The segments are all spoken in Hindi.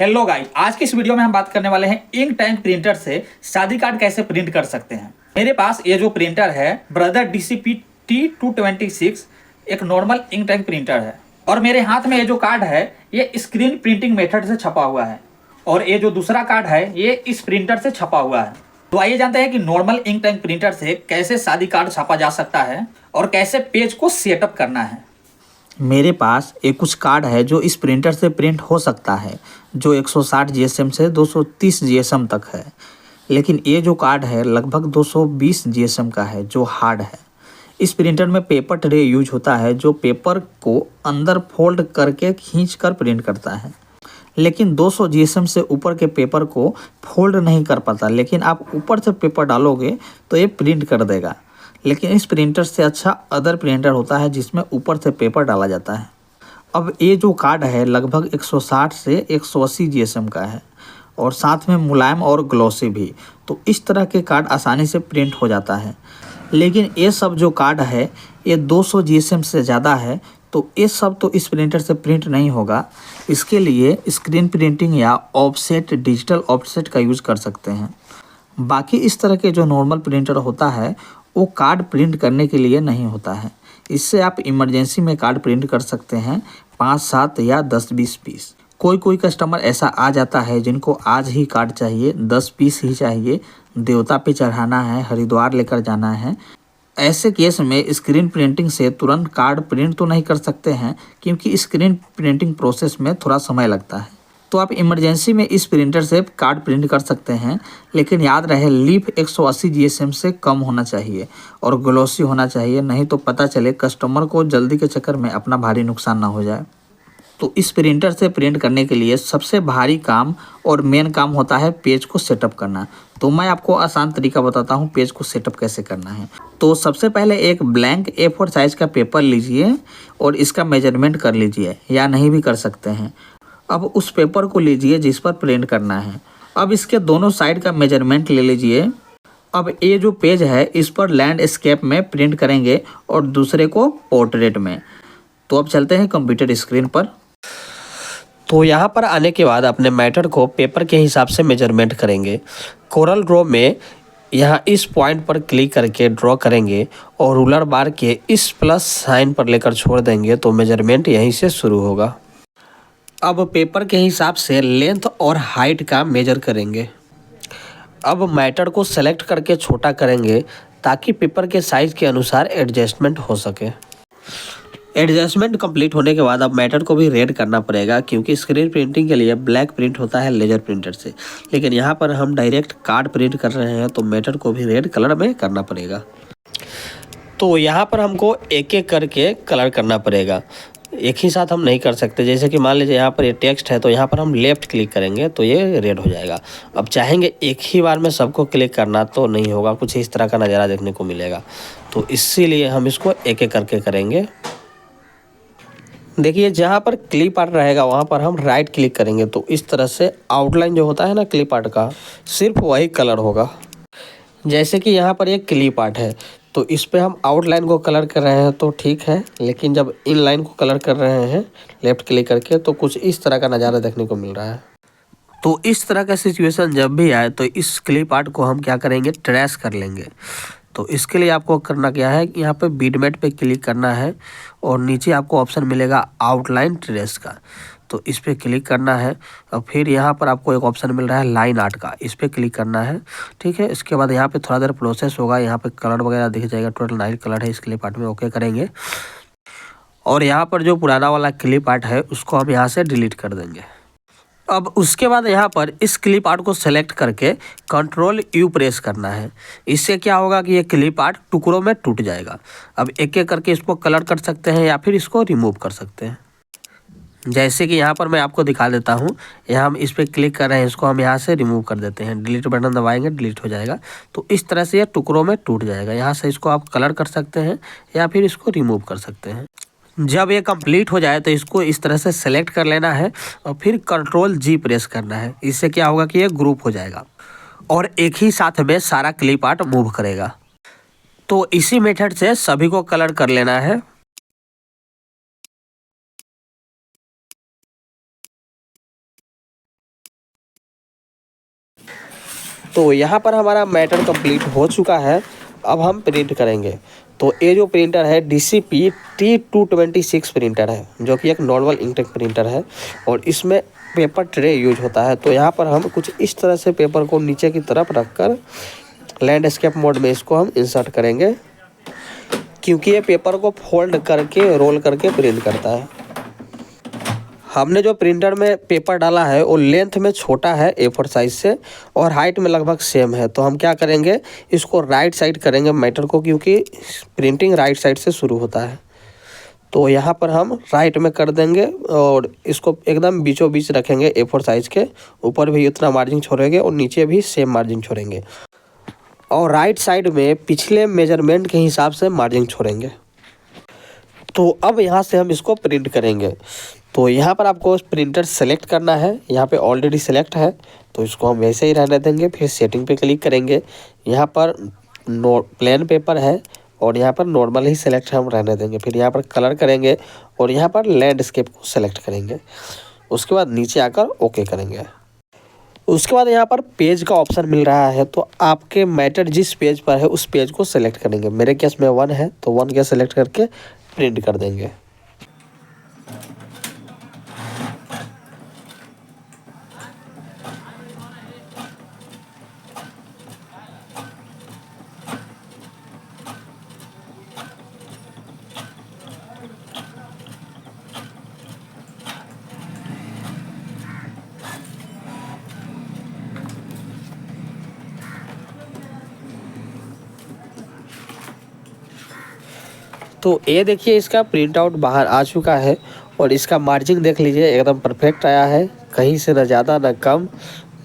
हेलो गाइस, आज की इस वीडियो में हम बात करने वाले हैं इंक टैंक प्रिंटर से शादी कार्ड कैसे प्रिंट कर सकते हैं। मेरे पास ये जो प्रिंटर है ब्रदर DCP T226 एक नॉर्मल इंक टैंक प्रिंटर है और मेरे हाथ में ये जो कार्ड है ये स्क्रीन प्रिंटिंग मेथड से छपा हुआ है और ये जो दूसरा कार्ड है ये इस प्रिंटर से छपा हुआ है। तो आइए जानते हैं कि नॉर्मल इंक टैंक प्रिंटर से कैसे शादी कार्ड छापा जा सकता है और कैसे पेज को सेटअप करना है। मेरे पास एक कुछ कार्ड है जो इस प्रिंटर से प्रिंट हो सकता है, जो 160 GSM से 230 GSM तक है। लेकिन ये जो कार्ड है लगभग 220 GSM का है जो हार्ड है। इस प्रिंटर में पेपर ट्रे यूज होता है जो पेपर को अंदर फोल्ड करके खींच कर प्रिंट करता है, लेकिन 200 GSM से ऊपर के पेपर को फोल्ड नहीं कर पाता। लेकिन आप ऊपर से पेपर डालोगे तो ये प्रिंट कर देगा। लेकिन इस प्रिंटर से अच्छा अदर प्रिंटर होता है जिसमें ऊपर से पेपर डाला जाता है। अब ये जो कार्ड है लगभग 160 से 180 GSM का है और साथ में मुलायम और ग्लॉसी भी। तो इस तरह के कार्ड आसानी से प्रिंट हो जाता है। लेकिन ये सब जो कार्ड है ये 200 GSM से ज़्यादा है, तो ये सब तो इस प्रिंटर से प्रिंट नहीं होगा। इसके लिए स्क्रीन प्रिंटिंग या ऑफसेट डिजिटल ऑफसेट का यूज़ कर सकते हैं। बाकी इस तरह के जो नॉर्मल प्रिंटर होता है वो कार्ड प्रिंट करने के लिए नहीं होता है। इससे आप इमरजेंसी में कार्ड प्रिंट कर सकते हैं 5, 7 या 10, 20 पीस। कोई कस्टमर ऐसा आ जाता है जिनको आज ही कार्ड चाहिए, 10 पीस ही चाहिए, देवता पे चढ़ाना है, हरिद्वार लेकर जाना है। ऐसे केस में स्क्रीन प्रिंटिंग से तुरंत कार्ड प्रिंट तो नहीं कर सकते हैं क्योंकि स्क्रीन प्रिंटिंग प्रोसेस में थोड़ा समय लगता है। तो आप इमरजेंसी में इस प्रिंटर से कार्ड प्रिंट कर सकते हैं, लेकिन याद रहे लीफ 180 GSM से कम होना चाहिए और ग्लॉसी होना चाहिए, नहीं तो पता चले कस्टमर को जल्दी के चक्कर में अपना भारी नुकसान ना हो जाए। तो इस प्रिंटर से प्रिंट करने के लिए सबसे भारी काम और मेन काम होता है पेज को सेटअप करना। तो मैं आपको आसान तरीका बताता हूँ पेज को सेटअप कैसे करना है। तो सबसे पहले एक ब्लैंक A4 साइज़ का पेपर लीजिए और इसका मेजरमेंट कर लीजिए, या नहीं भी कर सकते हैं। अब उस पेपर को लीजिए जिस पर प्रिंट करना है। अब इसके दोनों साइड का मेजरमेंट ले लीजिए। अब ये जो पेज है इस पर लैंडस्केप में प्रिंट करेंगे और दूसरे को पोर्ट्रेट में। तो अब चलते हैं कंप्यूटर स्क्रीन पर। तो यहाँ पर आने के बाद अपने मैटर को पेपर के हिसाब से मेजरमेंट करेंगे। कोरल ड्रॉ में यहाँ इस पॉइंट पर क्लिक करके ड्रॉ करेंगे और रूलर बार के इस प्लस साइन पर लेकर छोड़ देंगे तो मेजरमेंट यहीं से शुरू होगा। अब पेपर के हिसाब से लेंथ और हाइट का मेजर करेंगे। अब मैटर को सेलेक्ट करके छोटा करेंगे ताकि पेपर के साइज़ के अनुसार एडजस्टमेंट हो सके। एडजस्टमेंट कंप्लीट होने के बाद अब मैटर को भी रेड करना पड़ेगा क्योंकि स्क्रीन प्रिंटिंग के लिए ब्लैक प्रिंट होता है लेजर प्रिंटर से, लेकिन यहाँ पर हम डायरेक्ट कार्ड प्रिंट कर रहे हैं तो मैटर को भी रेड कलर में करना पड़ेगा। तो यहाँ पर हमको एक एक करके कलर करना पड़ेगा, एक ही साथ हम नहीं कर सकते। जैसे कि मान लीजिए यहाँ पर ये टेक्स्ट है तो यहाँ पर हम लेफ़्ट क्लिक करेंगे तो ये रेड हो जाएगा। अब चाहेंगे एक ही बार में सबको क्लिक करना तो नहीं होगा, कुछ इस तरह का नज़ारा देखने को मिलेगा। तो इसीलिए हम इसको एक एक करके करेंगे। देखिए जहाँ पर क्लिप आर्ट रहेगा वहाँ पर हम राइट क्लिक करेंगे तो इस तरह से आउटलाइन जो होता है ना क्लिप आर्ट का, सिर्फ वही कलर होगा। जैसे कि यहाँ पर एक क्लिप आर्ट है तो इस पे हम आउटलाइन को कलर कर रहे हैं तो ठीक है, लेकिन जब इन लाइन को कलर कर रहे हैं लेफ़्ट क्लिक करके तो कुछ इस तरह का नज़ारा देखने को मिल रहा है। तो इस तरह का सिचुएशन जब भी आए तो इस क्लिप आर्ट को हम क्या करेंगे, ट्रेस कर लेंगे। तो इसके लिए आपको करना क्या है, यहाँ पे बीटमेट पे क्लिक करना है और नीचे आपको ऑप्शन मिलेगा आउटलाइन ट्रेस का, तो इस पर क्लिक करना है। और फिर यहाँ पर आपको एक ऑप्शन मिल रहा है लाइन आर्ट का, इस पर क्लिक करना है। ठीक है, इसके बाद यहाँ पे थोड़ा देर प्रोसेस होगा, यहाँ पे कलर वगैरह दिख जाएगा। टोटल 9 कलर है इस क्लिप आर्ट में, ओके करेंगे। और यहाँ पर जो पुराना वाला क्लिप आर्ट है उसको हम यहाँ से डिलीट कर देंगे। अब उसके बाद यहाँ पर इस क्लिप आर्ट को सेलेक्ट करके Ctrl+U प्रेस करना है। इससे क्या होगा कि ये क्लिप आर्ट टुकड़ों में टूट जाएगा। अब एक एक करके इसको कलर कर सकते हैं या फिर इसको रिमूव कर सकते हैं। जैसे कि यहाँ पर मैं आपको दिखा देता हूँ, यहाँ हम इस पर क्लिक कर रहे हैं, इसको हम यहाँ से रिमूव कर देते हैं। डिलीट बटन दबाएंगे, डिलीट हो जाएगा। तो इस तरह से ये टुकड़ों में टूट जाएगा। यहाँ से इसको आप कलर कर सकते हैं या फिर इसको रिमूव कर सकते हैं। जब ये कंप्लीट हो जाए तो इसको इस तरह से सेलेक्ट कर लेना है और फिर Ctrl+G प्रेस करना है। इससे क्या होगा कि ये ग्रुप हो जाएगा और एक ही साथ में सारा क्लिप आर्ट मूव करेगा। तो इसी मेथड से सभी को कलर कर लेना है। तो यहाँ पर हमारा मैटर कंप्लीट हो चुका है। अब हम प्रिंट करेंगे। तो ये जो प्रिंटर है DCP T226 प्रिंटर है, जो कि एक नॉर्मल इंकटेक प्रिंटर है और इसमें पेपर ट्रे यूज होता है। तो यहाँ पर हम कुछ इस तरह से पेपर को नीचे की तरफ रखकर लैंडस्केप मोड में इसको हम इंसर्ट करेंगे, क्योंकि ये पेपर को फोल्ड करके रोल करके प्रिंट करता है। हमने जो प्रिंटर में पेपर डाला है वो लेंथ में छोटा है A4 साइज से और हाइट में लगभग सेम है। तो हम क्या करेंगे, इसको राइट साइड करेंगे मैटर को, क्योंकि प्रिंटिंग राइट साइड से शुरू होता है। तो यहाँ पर हम राइट में कर देंगे और इसको एकदम बीचों बीच रखेंगे A4 साइज के। ऊपर भी उतना मार्जिन छोड़ेंगे और नीचे भी सेम मार्जिन छोड़ेंगे और राइट साइड में पिछले मेजरमेंट के हिसाब से मार्जिन छोड़ेंगे। तो अब यहाँ से हम इसको प्रिंट करेंगे। तो यहाँ पर आपको प्रिंटर सेलेक्ट करना है, यहाँ पे ऑलरेडी सेलेक्ट है तो इसको हम वैसे ही रहने देंगे। फिर सेटिंग पे क्लिक करेंगे, यहाँ पर प्लेन पेपर है और यहाँ पर नॉर्मल ही सेलेक्ट हम रहने देंगे। फिर यहाँ पर कलर करेंगे और यहाँ पर लैंडस्केप को सेलेक्ट करेंगे। उसके बाद नीचे आकर ओके करेंगे। उसके बाद यहाँ पर पेज का ऑप्शन मिल रहा है, तो आपके मैटर जिस पेज पर है उस पेज को सेलेक्ट करेंगे। मेरे केस में 1 है तो 1 के सेलेक्ट करके प्रिंट कर देंगे। तो ये देखिए इसका प्रिंट आउट बाहर आ चुका है और इसका मार्जिन देख लीजिए एकदम परफेक्ट आया है, कहीं से ना ज़्यादा ना कम।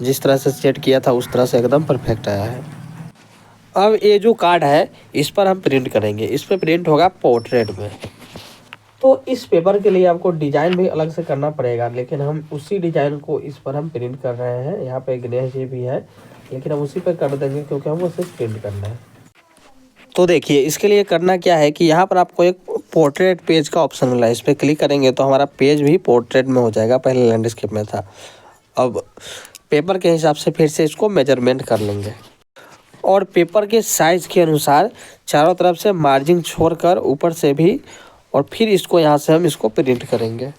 जिस तरह से सेट किया था उस तरह से एकदम परफेक्ट आया है। अब ये जो कार्ड है इस पर हम प्रिंट करेंगे। इस पर प्रिंट होगा पोर्ट्रेट में। तो इस पेपर के लिए आपको डिज़ाइन भी अलग से करना पड़ेगा, लेकिन हम उसी डिज़ाइन को इस पर हम प्रिंट कर रहे हैं। यहाँ पे गणेश जी भी है, लेकिन हम उसी पर कर देंगे क्योंकि हमको सिर्फ प्रिंट करना है। तो देखिए इसके लिए करना क्या है कि यहाँ पर आपको एक पोर्ट्रेट पेज का ऑप्शन मिला है, इस पर क्लिक करेंगे तो हमारा पेज भी पोर्ट्रेट में हो जाएगा। पहले लैंडस्केप में था। अब पेपर के हिसाब से फिर से इसको मेजरमेंट कर लेंगे और पेपर के साइज़ के अनुसार चारों तरफ से मार्जिन छोड़कर ऊपर से भी, और फिर इसको यहाँ से हम इसको प्रिंट करेंगे।